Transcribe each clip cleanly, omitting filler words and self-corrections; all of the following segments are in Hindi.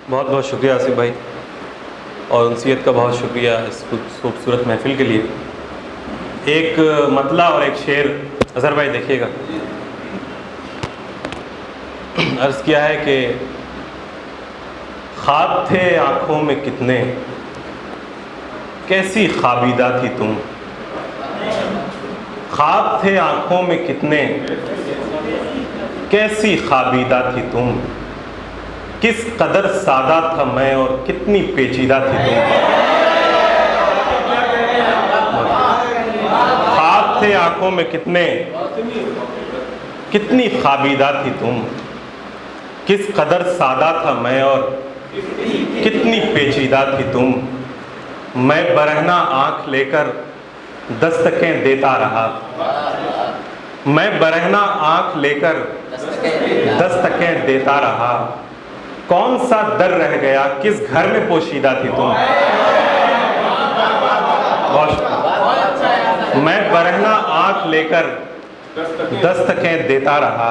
बहुत बहुत शुक्रिया आसिफ भाई, और उनसीयत का बहुत शुक्रिया इस खूबसूरत महफिल के लिए। एक मतला और एक शेर अज़हर भाई देखिएगा। अर्ज़ किया है कि ख्वाब थे आँखों में कितने, कैसी ख्वाबीदा थी तुम। ख्वाब थे आँखों में कितने, कैसी ख्वाबीदा थी तुम। किस कदर सादा था मैं और कितनी पेचीदा थी तुम। ख्वाब थे आँखों में कितने, कितनी ख्वाबीदा थी तुम। किस कदर सादा था मैं और कितनी पेचीदा थी तुम। मैं बरहना आँख लेकर दस्तकें देता रहा। मैं बरहना आँख लेकर दस्तकें देता रहा। कौन सा दर रह गया, किस घर में पोशीदा थी तुम। मैं बरहना आँख लेकर दस्तकें देता रहा।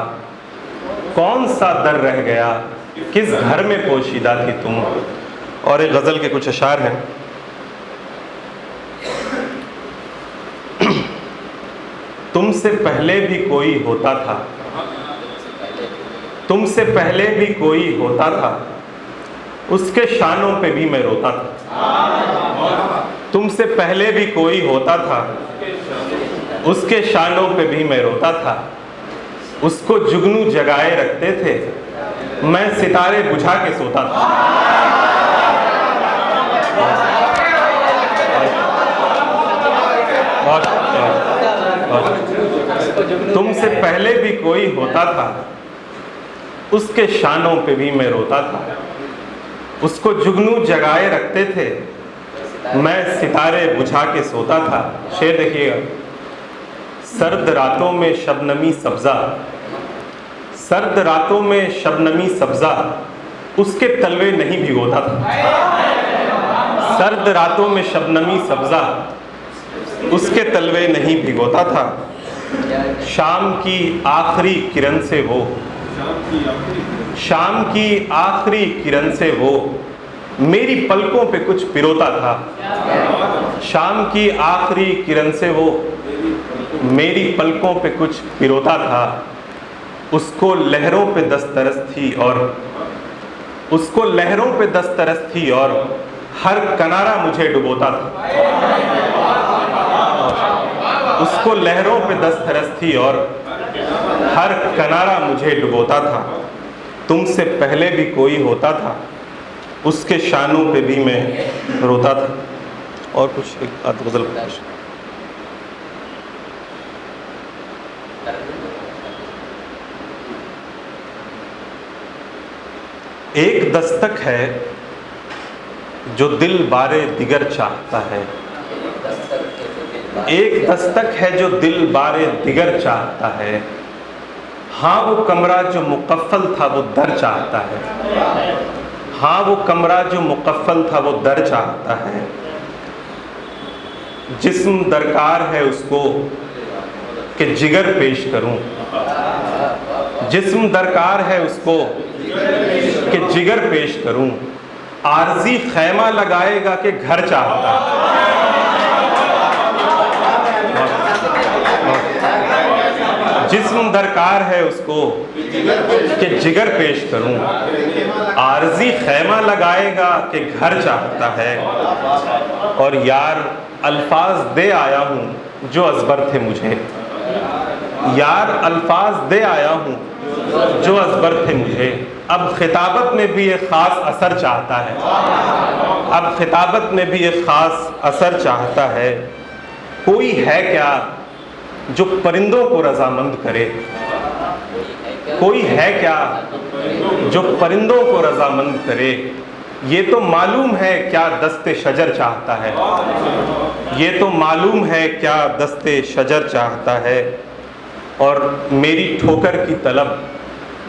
कौन सा दर रह गया, किस घर में पोशीदा थी तुम। और एक गज़ल के कुछ अशार हैं। तुमसे पहले भी कोई होता था, तुमसे पहले भी कोई होता था, उसके शानों पे भी मैं रोता था। तुमसे पहले भी कोई होता था, उसके शानों पे भी मैं रोता था। उसको जुगनू जगाए रखते थे, मैं सितारे बुझा के सोता था। तुमसे पहले भी कोई होता था, उसके शानों पे भी मैं रोता था। उसको जुगनू जगाए रखते थे, मैं सितारे बुझा के सोता था। शेर देखिएगा। सर्द रातों में शबनमी सब्ज़ा, सर्द रातों में शबनमी सब्ज़ा, उसके तलवे नहीं भिगोता था। सर्द रातों में शबनमी सब्ज़ा, उसके तलवे नहीं भिगोता था। शाम की आखिरी किरण से वो, शाम की आखिरी किरण से वो मेरी पलकों पे कुछ पिरोता था। शाम की आखिरी किरण से वो मेरी पलकों पे कुछ पिरोता था। उसको लहरों पे दस्तरस थी और उसको लहरों पे दस्तरस थी और हर किनारा मुझे डुबोता था। उसको लहरों पे दस्तरस थी और हर किनारा मुझे डुबोता था। तुमसे पहले भी कोई होता था, उसके शानों पे भी मैं रोता था। और कुछ एक आध गज़ल एक दस्तक है जो दिल बारे दिगर चाहता है। एक दस्तक है जो दिल बारे दिगर चाहता है। हाँ वो कमरा जो मुकफ़्फ़ल था वो दर चाहता है। हाँ वो कमरा जो मुकफ़्फ़ल था वो दर चाहता है। जिस्म दरकार है उसको कि जिगर पेश करूं। जिस्म दरकार है उसको कि जिगर पेश करूं। आरज़ी खैमा लगाएगा कि घर चाहता है। जिस्म दरकार है उसको कि जिगर पेश करूं। आरज़ी खैमा लगाएगा कि घर चाहता है। और यार अल्फाज दे आया हूँ जो अज़बर थे मुझे। यार अल्फाज दे आया हूँ जो अज़बर थे मुझे। अब खिताबत में भी एक ख़ास असर चाहता है। अब खिताबत में भी एक ख़ास असर चाहता है। कोई है क्या जो परिंदों को रज़ामंद करे। कोई है क्या जो परिंदों को रज़ामंद करे। ये तो मालूम है क्या दस्ते शजर चाहता है। ये तो मालूम है क्या दस्ते शजर चाहता है। और मेरी ठोकर की तलब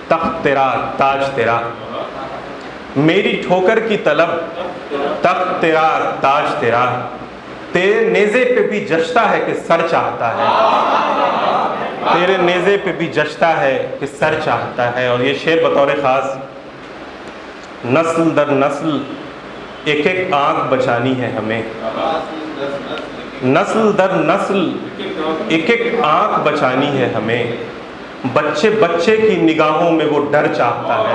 तख्त तेरा ताज तेरा। मेरी ठोकर की तलब तख्त तेरा ताज तेरा। तेरे नेज़े पे भी जचता है कि सर चाहता है। तेरे नेज़े पे भी जचता है कि सर चाहता है। और ये शेर बतौर ख़ास नस्ल दर नस्ल एक एक आँख बचानी है हमें, नस्ल दर नस्ल एक एक आँख बचानी है हमें। बच्चे बच्चे की निगाहों में वो डर चाहता है।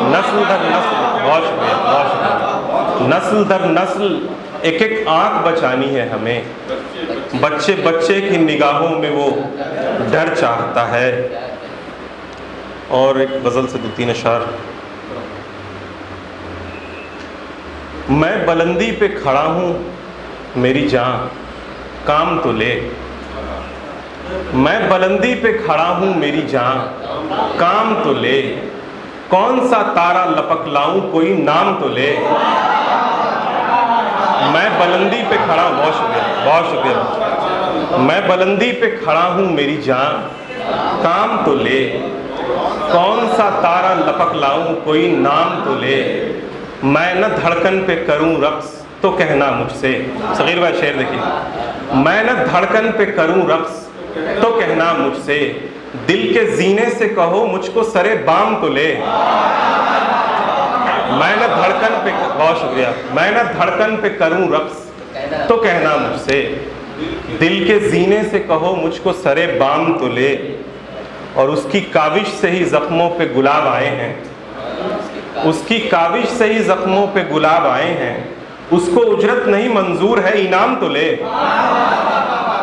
नस्ल दर नस्ल, बहुत शुक्रिया, बहुत शुक्रिया। नस्ल दर नस्ल एक एक आँख बचानी है हमें। बच्चे बच्चे की निगाहों में वो डर चाहता है। और एक गज़ल से 2-3 अशार। मैं बुलंदी पे खड़ा हूँ मेरी जान काम तो ले, मैं बुलंदी पे खड़ा हूँ मेरी जान काम तो ले। कौन सा तारा लपक लाऊं कोई नाम तो ले। मैं बुलंदी पे खड़ा हूँ, बहुत शुक्रिया, बहुत शुक्रिया। मैं बुलंदी पे खड़ा हूँ मेरी जान काम तो ले। कौन सा तारा लपक लाऊं कोई नाम तो ले। मैं न धड़कन पे करूं रक्स तो कहना मुझसे, सगीर भाई शेर देखिए। मैं न धड़कन पे करूं रक्स तो कहना मुझसे, दिल के जीने से कहो मुझको सरे बाम तो ले। मैं न धड़कन पे, बहुत शुक्रिया, मैं न धड़कन पे करूं रक्स तो कहना मुझसे, दिल के जीने से कहो मुझको सरे बाम तो ले। और उसकी काविश से ही जख्मों पे गुलाब आए हैं, उसकी काविश से ही जख्मों पे गुलाब आए हैं। उसको उजरत नहीं मंजूर है इनाम तो ले,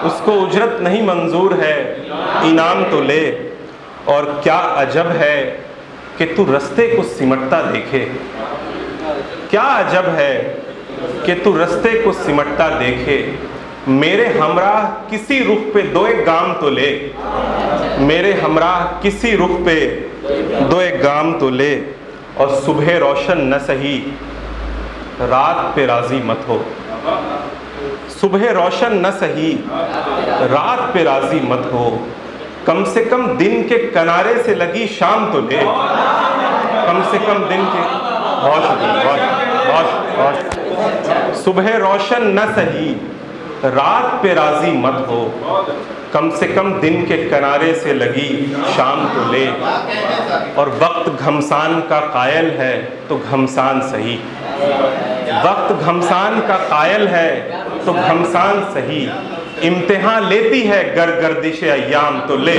उसको उजरत नहीं मंजूर है इनाम तो ले। और क्या अजब है कि तू रस्ते को सिमटता देखे, क्या अजब है कि तू रस्ते को सिमटता देखे। मेरे हमराह किसी रुख पे दो एक गाम तो ले, मेरे हमराह किसी रुख पे दो एक गाम तो ले। और सुबह रोशन न सही रात पे राजी मत हो, सुबह रोशन न सही रात पे राजी मत हो। कम से कम दिन के किनारे से लगी शाम तो ले, कम से कम दिन के, बहुत शुक्रिया, बहुत। सुबह रोशन न सही रात पे राजी मत हो, कम से कम दिन के किनारे से लगी शाम तो ले। और वक्त घमसान का कायल है तो घमसान सही, वक्त घमसान का कायल है तो घमसान सही। इम्तिहान लेती है गर्दिश अय्याम तो ले।